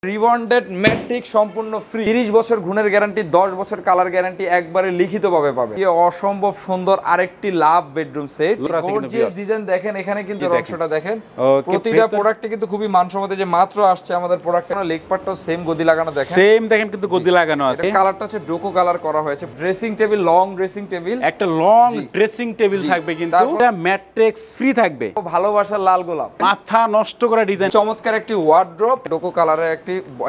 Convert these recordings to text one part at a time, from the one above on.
Rebonded matric সম্পূর্ণ free 30 বছর গুণের গ্যারান্টি 10 বছর কালার গ্যারান্টি একবারে লিখিতভাবে পাবে। এই অসম্ভব সুন্দর আরেকটি লাভ বেডরুম সেট। গর্জিয়াস ডিজাইন দেখেন, এখানে কিন্তু নকশাটা দেখেন, প্রতিটা প্রোডাক্টে কিন্তু খুবই মানসম্মত। যে মাত্র আসছে আমাদের প্রোডাক্ট, লেগ পার্টটাও সেম গদি লাগানো দেখেন, সেম দেখেন কিন্তু গদি লাগানো আছে। কালারটা হচ্ছে ডোকো কালার করা হয়েছে। Dressing table, long dressing table, একটা লং ড্রেসিং টেবিল থাকবে, কিন্তু এটা ম্যাট্রিক্স ফ্রি থাকবে। ভালোবাসার লাল গোলাপ, মাথা নষ্ট করা ডিজাইন, চমৎকার একটি ওয়ার্ড্রপ, ডোকো কালারের একটি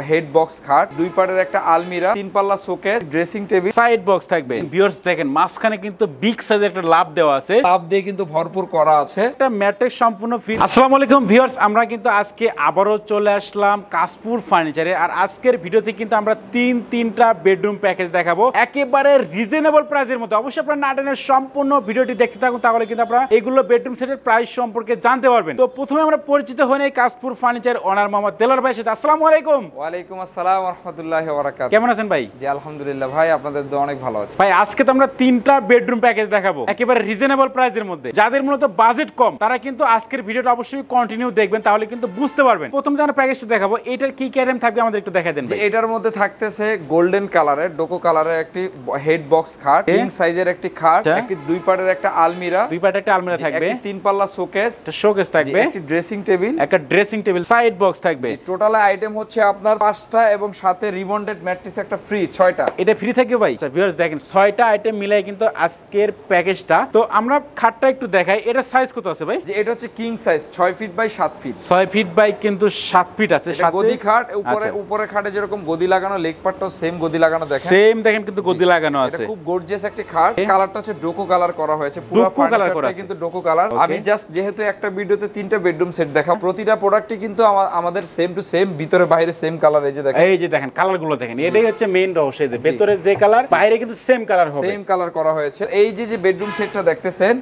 হেড বক্স খাট, দুই পাটের একটা আলমিরা, তিন পাল্লা showcase, dressing table, side box থাকবে। ভিউয়ার্স দেখেন মাঝখানে কিন্তু বিগ সাইজের একটা লাভ দেওয়া আছে, লাভ দিয়ে কিন্তু ভরপুর করা আছে। এটা ম্যাট্রিক্স সম্পূর্ণ ফ্রি। আসসালামু আলাইকুম ভিউয়ার্স, আমরা কিন্তু আজকে আবারো চলে আসলাম কাশপুর ফার্নিচারে। আর আজকের ভিডিওতে কিন্তু আমরা তিনটা বেডরুম প্যাকেজ দেখাবো একেবারে রিজনেবল প্রাইসের মধ্যে। অবশ্যই আপনারা না টেনে সম্পূর্ণ ভিডিওটি দেখতে থাকুন, তাহলে কিন্তু আপনারা এগুলো বেডরুম সেটের প্রাইস সম্পর্কে জানতে পারবেন। তো প্রথমে আমরা পরিচিত হই নাই কাশপুর ফার্নিচার ওনার মোহাম্মদ দেলার ভাইয়ের সাথে। আসসালামু আলাইকুম। ওয়ালাইকুম আসসালাম ওয়া রাহমাতুল্লাহি ওয়া বারাকাতুহু। কেমন আছেন ভাই? জি আলহামদুলিল্লাহ ভাই, আপনাদের দোয়া অনেক ভালো আছে ভাই। আজকে তো আমরা তিনটা বেডরুম প্যাকেজ দেখাবো একেবারে রিজনেবল প্রাইসের মধ্যে। যাদের মূলত বাজেট কম তারা কিন্তু আজকের ভিডিওটা অবশ্যই কন্টিনিউ দেখবেন, তাহলে কিন্তু বুঝতে পারবেন। প্রথম যে আমরা প্যাকেজটা দেখাবো, এটার কি কি আইটেম থাকবে আমাদের একটু দেখাই দেন ভাই। এটার মধ্যে থাকতেছে গোল্ডেন কালারের ডোকো কালারের একটি হেড বক্স খাট, কিং সাইজের একটি খাট, একটি দুই পাটের একটা আলমিরা, দুই পাটের একটা আলমিরা থাকবে, একটি তিন পাল্লা শোকেস, একটা শোকেস থাকবে, একটি ড্রেসিং টেবিল, একটা ড্রেসিং টেবিল, সাইড বক্স থাকবে। টোটাল আইটেম হচ্ছে আপনার 5টা এবং সাথে রিবন্ডেড ম্যাট্রিক্স একটা ফ্রি 6টা। এটা ফ্রি থাকবে ভাই। আচ্ছা ভিউয়ার্স দেখেন 6টা আইটেম মিলাই কিন্তু আজকের প্যাকেজটা। তো আমরা খাটটা একটু দেখাই, এটা সাইজ কত আছে ভাই? যে এটা হচ্ছে king size 6 feet by 7 feet, 6 feet by কিন্তু 7 ফিট আছে। এটা গদি খাট, উপরে খাটে যেরকম গদি লাগানো, লেগ পার্টটাও সেম গদি লাগানো দেখেন, সেম দেখেন কিন্তু গদি লাগানো আছে। এটা খুব গর্জিয়াস একটা খাট। কালারটা হচ্ছে ডোকো কালার করা হয়েছে, পুরো ফার্নিচারটা কিন্তু ডোকো কালার। আমি জাস্ট যেহেতু একটা ভিডিওতে 3টা বেডরুম সেট দেখাবো, প্রতিটা প্রোডাক্টই কিন্তু আমাদের সেম টু সেম, ভিতরে বাইরে সেম কালার। এই যে দেখেন কালারগুলো দেখেন, এটাই হচ্ছে মেইন রহস্য। এই যে ভিতরে যে কালার, বাইরে কিন্তু সেম কালার হবে, সেম কালার করা হয়েছে। এই যে বেডরুম সেটটা দেখতেছেন,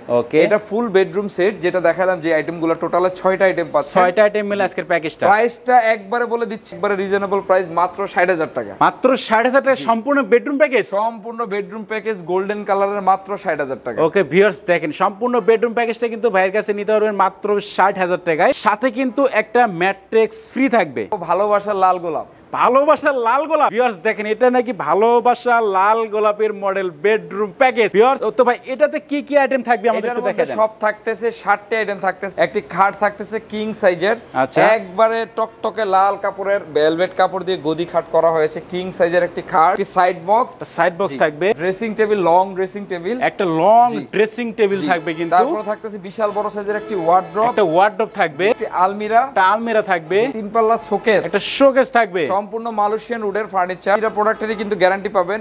এটা ফুল বেডরুম সেট, যেটা দেখালাম যে আইটেমগুলো টোটালে 6টা আইটেম পাচ্ছেন। 6টা আইটেম মিলে আজকের প্যাকেজটা। প্রাইসটা একবারে বলে দিচ্ছি, একবারে রিজনেবল প্রাইস, মাত্র 60,000 টাকা। মাত্র 60,000 টাকা সম্পূর্ণ বেডরুম প্যাকেজ। সম্পূর্ণ বেডরুম প্যাকেজ গোল্ডেন কালারের, মাত্র 60,000 টাকা। ওকে ভিউয়ার্স দেখেন সম্পূর্ণ বেডরুম প্যাকেজটা কিন্তু ভাইয়ের কাছে নিতে পারবেন মাত্র 60,000 টাকায়। সাথে কিন্তু একটা ম্যাট্রিক্স ফ্রি থাকবে। ভালোবাসার লাল গোলাপ, ভালোবাসার লাল গোলাপ। ভিউয়ার্স দেখেন এটা নাকি ভালোবাসা লাল গোলাপের মডেল বেডরুম প্যাকেজ। ভিউয়ার্স তো ভাই এটাতে কি কি আইটেম থাকবে আমাদের একটু দেখাই দেন। সব থাকতেছে 60টা আইটেম থাকতেছে। একটি খাট থাকতেছে কিং সাইজের, একবারে টকটকে লাল কাপড়ের ভেলভেট কাপড় দিয়ে গদি খাট করা হয়েছে, কিং সাইজের একটি খাট, সাইড বক্স থাকবে, dressing table, long dressing table, একটা লং ড্রেসিং টেবিল থাকবে কিন্তু। তারপর থাকতেছে বিশাল বড় সাইজের একটি ওয়ার্ড্রপ, একটা ওয়ার্ড্রপ থাকবে, একটি আলমিরা থাকবে, তিন পাল্লা শোকেস, একটা শোকেস থাকবে। সম্পূর্ণ মালয়েশিয়ান উডের ফার্নিচার। এটা প্রোডাক্টেরই কিন্তু গ্যারান্টি পাবেন।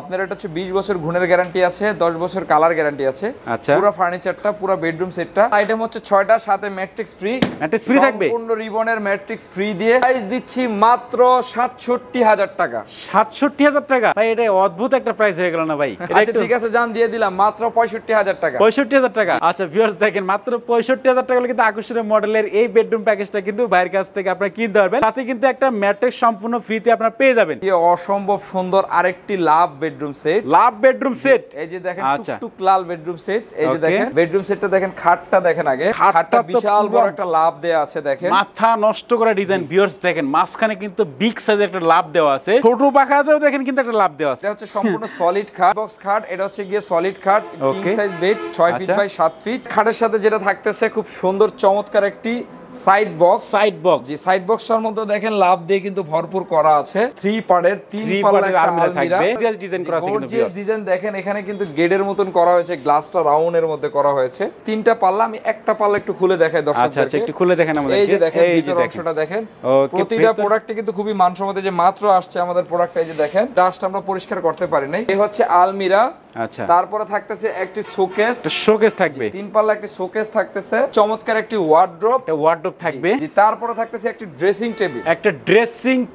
আপনার এটা হচ্ছে 20 বছর গুণের গ্যারান্টি আছে, 10 বছর কালার গ্যারান্টি আছে। আচ্ছা পুরো ফার্নিচারটা, পুরো বেডরুম সেটটা আইটেম হচ্ছে 6টা, সাথে ম্যাট্রিক্স ফ্রি থাকবে। সম্পূর্ণ রিবনের ম্যাট্রিক্স ফ্রি দিয়ে প্রাইস দিচ্ছি মাত্র 67,000 টাকা। 67,000 টাকা ভাই, এটা অদ্ভুত একটা প্রাইস হয়ে গেল না ভাই? আচ্ছা ঠিক আছে, জান দিয়ে দিলাম মাত্র 65,000 টাকা। 65,000 টাকা। আচ্ছা ভিউয়ার্স দেখেন মাত্র 65,000 টাকা হলে কিন্তু আকর্ষণীয় মডেলের এই বেডরুম প্যাকেজটা কিন্তু ভাইয়ের কাছ থেকে আপনারা কিনতে পারবেন। সাথে কিন্তু একটা ম্যাট্রিক্স সম্পূর্ণ ফ্রিতে আপনারা পেয়ে যাবেন। এই অসম্ভব সুন্দর আরেকটি লাভ বেডরুম সেট, এই যে দেখেন টুকটুক লাল বেডরুম সেট। এই যে দেখেন বেডরুম সেটটা দেখেন, খাটটা দেখেন, আগে খাটটা বিশাল বড় একটা লাভ দেয়া আছে দেখেন, মাথা নষ্ট করা ডিজাইন। ভিউয়ার্স দেখেন মাঝখানে কিন্তু বিগ সাইজের একটা লাভ দেওয়া আছে, ছোট পাখাতেও দেখেন কিন্তু একটা লাভ দেওয়া আছে। এটা হচ্ছে সম্পূর্ণ সলিড খাট, বক্স খাট। এটা হচ্ছে গিয়ে সলিড খাট, king size bed, 6 feet by 7 feet. খাটের সাথে যেটা থাকতেছে খুব সুন্দর চমৎকার একটি সাইড বক্স। যে সাইড বক্সটার মধ্যে দেখেন লাভ দিয়ে কিন্তু ভরপুর করা আছে, 3 পার্টের 3 পাল্লা আলমিরা থাকবে, ডিজাইন করা আছে কিন্তু। গর্জিয়াস ডিজাইন দেখেন, এখানে কিন্তু গেটের মতন করা হয়েছে, গ্লাসটা রাউন্ডের মধ্যে করা হয়েছে। 3টা পাল্লা, আমি একটা পাল্লা একটু খুলে দেখাই দর্শকদেরকে। আচ্ছা একটু খুলে দেখেন আমাদের। এই যে দেখেন ভিতর অংশটা দেখেন, প্রতিটা প্রোডাক্টে কিন্তু খুবই মানসম্মত। যে মাত্র আসছে আমাদের প্রোডাক্ট, এই যে দেখেন ডাস্ট আমরা পরিষ্কার করতে পারি নাই। এই হচ্ছে আলমিরা। আচ্ছা তারপরে থাকতেছে একটি শোকেস থাকবে, 3 পাল্লা একটি শোকেস থাকতেছে, চমৎকার একটি ওয়ার্ড্রপ থাকবে। তারপরে থাকতেছে একটি ড্রেসিং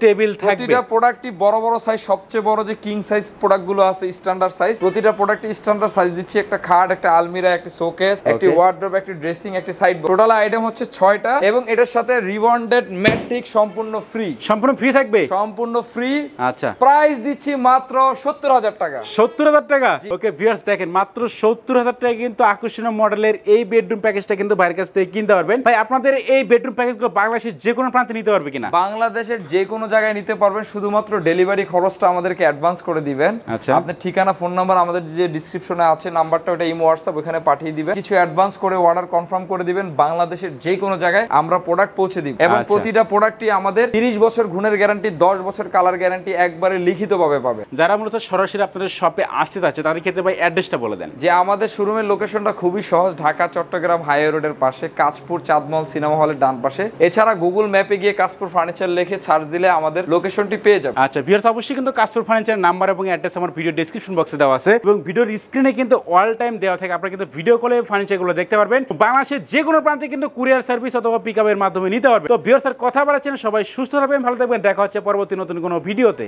টেবিল, থাকবে। প্রতিটা প্রোডাক্টই বড় বড় সাইজ, সবচেয়ে বড় যে কিং সাইজ প্রোডাক্টগুলো আছে স্ট্যান্ডার্ড সাইজ, প্রতিটা প্রোডাক্টই স্ট্যান্ডার্ড সাইজ দিচ্ছি। একটা খাট, একটা আলমিরা, একটি শোকেস, একটি ওয়ার্ড্রপ, একটি ড্রেসিং, একটি সাইড বক্স। টোটাল আইটেম হচ্ছে 6টা এবং এটার সাথে রিবন্ডেড ম্যাট্রিক্স সম্পূর্ণ ফ্রি থাকবে, সম্পূর্ণ ফ্রি। আচ্ছা প্রাইস দিচ্ছি মাত্র 70,000 টাকা। 70,000 টাকা। জি ওকে ভিউয়ার্স দেখেন মাত্র 70,000 টাকা কিন্তু আকর্ষণীয় মডেলের এই বেডরুম প্যাকেজটা কিন্তু বাইরের কাছ থেকে কিনতে পারবেন। ভাই আপনাদের এই বেডরুম প্যাকেজগুলো বাংলাদেশের যে কোনো প্রান্তে নিতে পারবে কিনা? বাংলাদেশের যে কোনো জায়গায় নিতে পারবেন, শুধুমাত্র ডেলিভারি খরচটা আমাদেরকে অ্যাডভান্স করে দিবেন। আচ্ছা, আপনার ঠিকানা, ফোন নাম্বার আমাদের যে ডেসক্রিপশনে আছে নাম্বারটা, ওটা ইমো হোয়াটসঅ্যাপ, ওখানে পাঠিয়ে দিবেন। কিছু অ্যাডভান্স করে অর্ডার কনফার্ম করে দিবেন। বাংলাদেশের যে কোনো জায়গায় আমরা প্রোডাক্ট পৌঁছে দিব এবং প্রতিটা প্রোডাক্টই আমাদের 30 বছর গুণের গ্যারান্টি, 10 বছর কালার গ্যারান্টি একবারে লিখিতভাবে পাবে। যারা মূলত সরাসরি আপনাদের শপে আসতে চাচ্ছে তাদের ক্ষেত্রে ভাই অ্যাড্রেসটা বলে দেন। যে আমাদের শোরুমের লোকেশনটা খুবই সহজ, ঢাকা চট্টগ্রাম হাইওয়ে রোডের পাশে, কাঁচপুর চাঁদমহল সিনেমা হলের ডান পাশে। এছাড়া গুগল ম্যাপে গিয়ে কাঁচপুর ফার্নিচার লিখে সার্চ দিলে আমাদের লোকেশনটি পেয়ে যাবে। আচ্ছা ভিউয়ার্স, অবশ্যই কিন্তু কাঁচপুর ফার্নিচারের নাম্বার এবং অ্যাড্রেস আমার ভিডিও ডেসক্রিপশন বক্সে দেওয়া আছে এবং ভিডিওর স্ক্রিনে কিন্তু অল টাইম দেওয়া থাকে। আপনারা কিন্তু ভিডিও কলে ফার্নিচারগুলো দেখতে পারবেন। বাংলাদেশের যে কোনো প্রান্তে কিন্তু কুরিয়ার সার্ভিস অথবা পিকআপের মাধ্যমে নিতে পারবেন। তো ভিউয়ার্স, আর কথা বাড়াচ্ছেন, সবাই সুস্থ থাকবেন, ভালো থাকবেন। দেখা হচ্ছে পরবর্তী নতুন কোনো ভিডিওতে।